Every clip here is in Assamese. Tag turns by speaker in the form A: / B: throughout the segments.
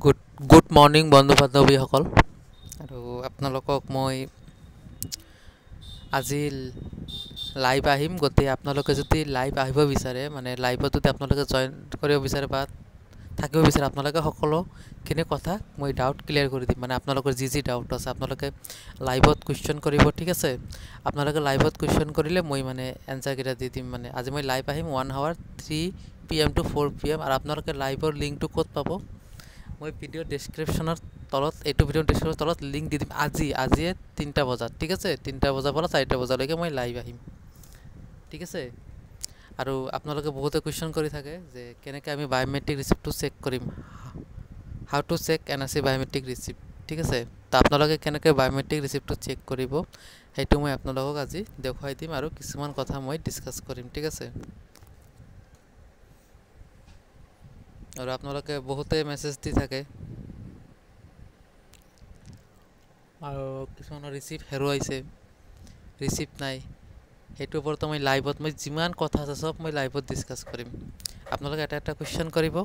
A: গুড মৰ্ণিং বন্ধু বান্ধৱীসকল। আৰু আপোনালোকক মই আজি লাইভ আহিম। গতিকে আপোনালোকে যদি লাইভ আহিব বিচাৰে, মানে লাইভত যদি আপোনালোকে জইন কৰিব বিচাৰে বা থাকিব বিচাৰে, আপোনালোকে সকলোখিনি কথা মই ডাউট ক্লিয়াৰ কৰি দিম। মানে আপোনালোকৰ যি ডাউট আছে আপোনালোকে লাইভত কুৱেশ্যন কৰিব, ঠিক আছে। আপোনালোকে লাইভত কুৱেশ্যন কৰিলে মই মানে এনচাৰকেইটা দি দিম। মানে আজি মই লাইভ আহিম 1 hour 3 PM to 4 PM। আৰু আপোনালোকে লাইভৰ লিংকটো ক'ত পাব? মই ভিডিঅ' ডেছক্ৰিপশ্যনৰ তলত, এইটো ভিডিঅ' ডেছক্ৰিপশ্যনৰ তলত লিংক দি দিম। আজিয়ে 3টা বজাত, ঠিক আছে। 3টা বজাৰ পৰা 4টা বজালৈকে মই লাইভ আহিম, ঠিক আছে। আৰু আপোনালোকে বহুতে কুৱেশ্যন কৰি থাকে যে কেনেকৈ আমি বায়'মেট্ৰিক ৰিচিপ্টটো চেক কৰিম, how to check NRC biometric receipt, ঠিক আছে। তো আপোনালোকে কেনেকৈ বায়'মেট্ৰিক ৰিচিপ্টটো চেক কৰিব সেইটো মই আপোনালোকক আজি দেখুৱাই দিম আৰু কিছুমান কথা মই ডিছকাছ কৰিম, ঠিক আছে। আৰু আপোনালোকে বহুতে মেছেজ দি থাকে আৰু কিছুমানৰ ৰিচিপ্ট হেৰুৱাইছে, ৰিচিপ্ট নাই। সেইটোৰ ওপৰত মই লাইভত যিমান কথা আছে চব মই লাইভত ডিছকাছ কৰিম। আপোনালোকে এটা এটা কুৱেশ্যন কৰিব,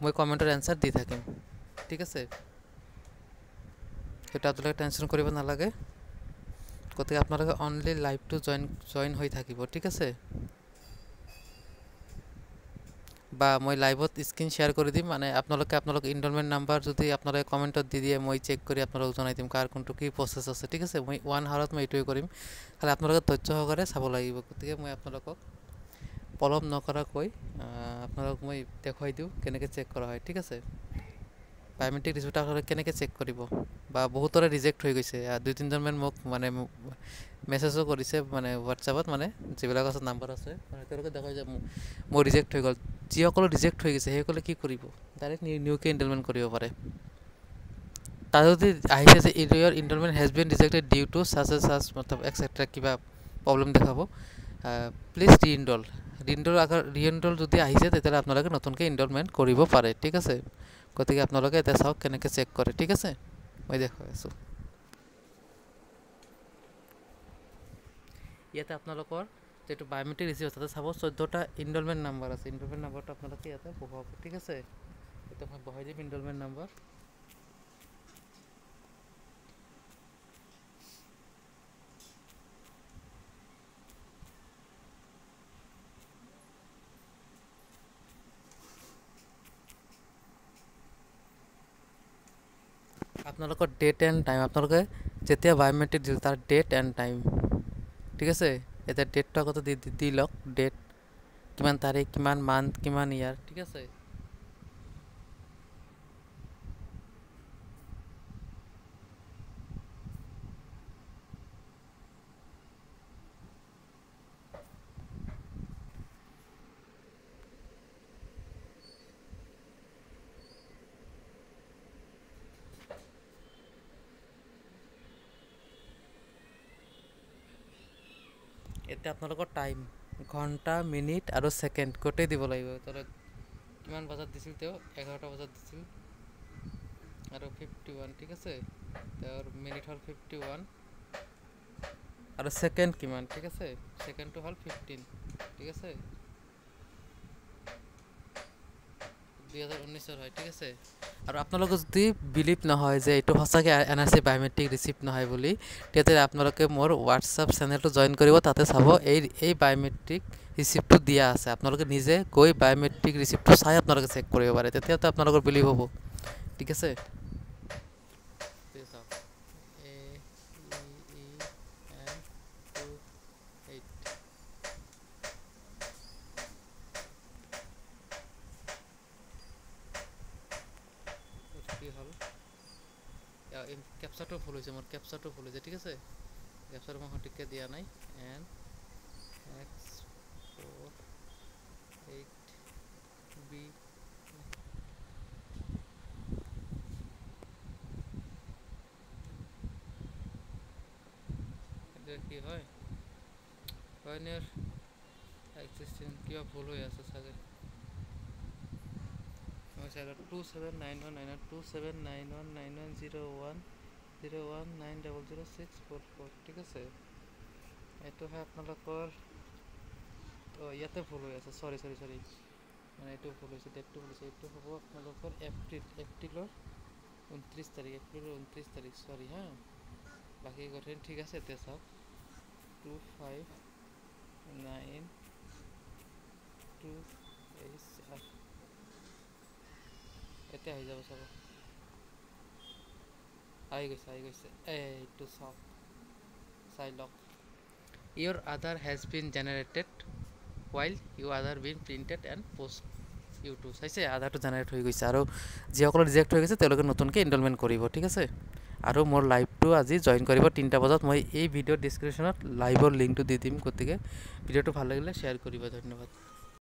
A: মই কমেণ্টৰ এনচাৰ দি থাকিম, ঠিক আছে। সেইটো আপোনালোকে টেনশ্যন কৰিব নালাগে। গতিকে আপোনালোকে অনলি লাইভটো জইন হৈ থাকিব, ঠিক আছে। বা মই লাইভত স্ক্ৰীন শ্বেয়াৰ কৰি দিম। মানে আপোনালোকে ইনষ্টলমেণ্ট নাম্বাৰ যদি আপোনালোকে কমেণ্টত দি দিয়ে, মই চেক কৰি আপোনালোকক জনাই দিম কাৰ কোনটো কি প্ৰচেছ আছে, ঠিক আছে। মই 1 hourত মই এইটোৱে কৰিম, খালি আপোনালোকে ধৈৰ্য সহকাৰে চাব লাগিব। গতিকে মই আপোনালোকক পলম নকৰাকৈ আপোনালোকক মই দেখুৱাই দিওঁ কেনেকৈ চেক কৰা হয়, ঠিক আছে। বায়'মেট্ৰিক ৰিচিপ্ট আপোনালোকে কেনেকৈ চেক কৰিব। বা বহুতৰে ৰিজেক্ট হৈ গৈছে। 2-3জনমান মোক মানে মেছেজো কৰিছে, মানে হোৱাটছএপত, মানে যিবিলাক আছে নাম্বাৰ আছে, মানে তেওঁলোকে দেখাই যে মোৰ ৰিজেক্ট হৈ গ'ল। যিসকলৰ ৰিজেক্ট হৈ গৈছে সেইসকলে কি কৰিব, ডাইৰেক্ট নিউকৈ ইনষ্টলমেণ্ট কৰিব পাৰে। তাত যদি আহিছে যে your instalment has been rejected due to such মতলব এক্সেট্ৰা কিবা প্ৰব্লেম দেখাব, প্লিজ ৰিইনষ্টল যদি আহিছে তেতিয়াহ'লে আপোনালোকে নতুনকৈ ইনষ্টলমেণ্ট কৰিব পাৰে, ঠিক আছে। গতিকে আপোনালোকে এতিয়া চাওক কেনেকৈ চেক কৰে, ঠিক আছে। মই দেখুৱাই আছোঁ। ইয়াতে আপোনালোকৰ যিটো বায়'মেট্ৰিক ৰিচিপ্ট তাতে চাব 14টা ইনষ্টলমেণ্ট নাম্বাৰ আছে। ইনষ্টলমেণ্ট নাম্বাৰটো আপোনালোকে ইয়াতে বহাব, ঠিক আছে। এতিয়া মই বহাই দিম ইনষ্টলমেণ্ট নাম্বাৰ। আপোনালোকৰ ডেট এণ্ড টাইম, আপোনালোকে যেতিয়া বায়'মেট্ৰিক দিলে তাৰ ডেট এণ্ড টাইম, ঠিক আছে। এতিয়া ডেটটো আগতে দি লওক, ডেট কিমান তাৰিখ, কিমান মান্থ, কিমান ইয়াৰ, ঠিক আছে। এতিয়া আপোনালোকৰ টাইম ঘণ্টা, মিনিট আৰু ছেকেণ্ড গোটেই দিব লাগিব। ধৰক কিমান বজাত দিছিল, তেওঁ 11টা বজাত দিছিল আৰু 51, ঠিক আছে। তেওঁৰ মিনিট হ'ল 51 আৰু ছেকেণ্ড কিমান, ঠিক আছে। ছেকেণ্ডটো হ'ল 15, ঠিক আছে। 2019 হয়, ঠিক আছে। আৰু আপোনালোকে যদি বিলিভ নহয় যে এইটো সঁচাকৈ NRC বায়'মেট্ৰিক ৰিচিপ্ট নহয় বুলি, তেতিয়া আপোনালোকে মোৰ হোৱাটছআপ চেনেলটো জইন কৰিব। তাতে চাব এই বায়'মেট্ৰিক ৰিচিপ্টটো দিয়া আছে। আপোনালোকে নিজে গৈ বায়'মেট্ৰিক ৰিচিপ্টটো চাই আপোনালোকে চেক কৰিব পাৰে, তেতিয়াতো আপোনালোকৰ বিলিভ হ'ব, ঠিক আছে। কি হ'ল, কেপচাৰটো ভুল হৈছে, মোৰ কেপচাৰটো ভুল হৈছে, ঠিক আছে। কেপচাৰটো মই সঠিককৈ দিয়া নাই। NX48B কি হয় পয়নিয়ৰ এক্সিষ্টেণ্ট কিবা ভুল হৈ আছে চাগে। মই চাই 279191910101900644, ঠিক আছে। এইটোহে আপোনালোকৰ ইয়াতে ভুল হৈ আছে, চৰি। মানে এইটো ভুল হৈছে, ডেটটো ভুল হৈছে। এইটো হ'ব আপোনালোকৰ এপ্ৰিলৰ 29 তাৰিখ, এপ্ৰিলৰ 29 তাৰিখ, চৰি হা। বাকী কথাখিনি ঠিক আছে। এতিয়া চাওক 2592HR এতিয়া হৈ যাব চাব। আহি গৈছে এইটো চাওক, চাই লওক। Your Aadhaar has been generated while your Aadhaar been printed and post YouTube চাইছে, আধাৰটো জেনেৰেট হৈ গৈছে। আৰু যিসকলৰ ৰিজেক্ট হৈ গৈছে তেওঁলোকে নতুনকৈ ইনৰলমেণ্ট কৰিব, ঠিক আছে। আৰু মোৰ লাইভটো আজি জইন কৰিব 3টা বজাত। মই এই ভিডিঅ'ৰ ডিছক্ৰিপশ্যনত লাইভৰ লিংকটো দি দিম, গতিকে ভিডিঅ'টো ভাল লাগিলে শ্বেয়াৰ কৰিব। ধন্যবাদ।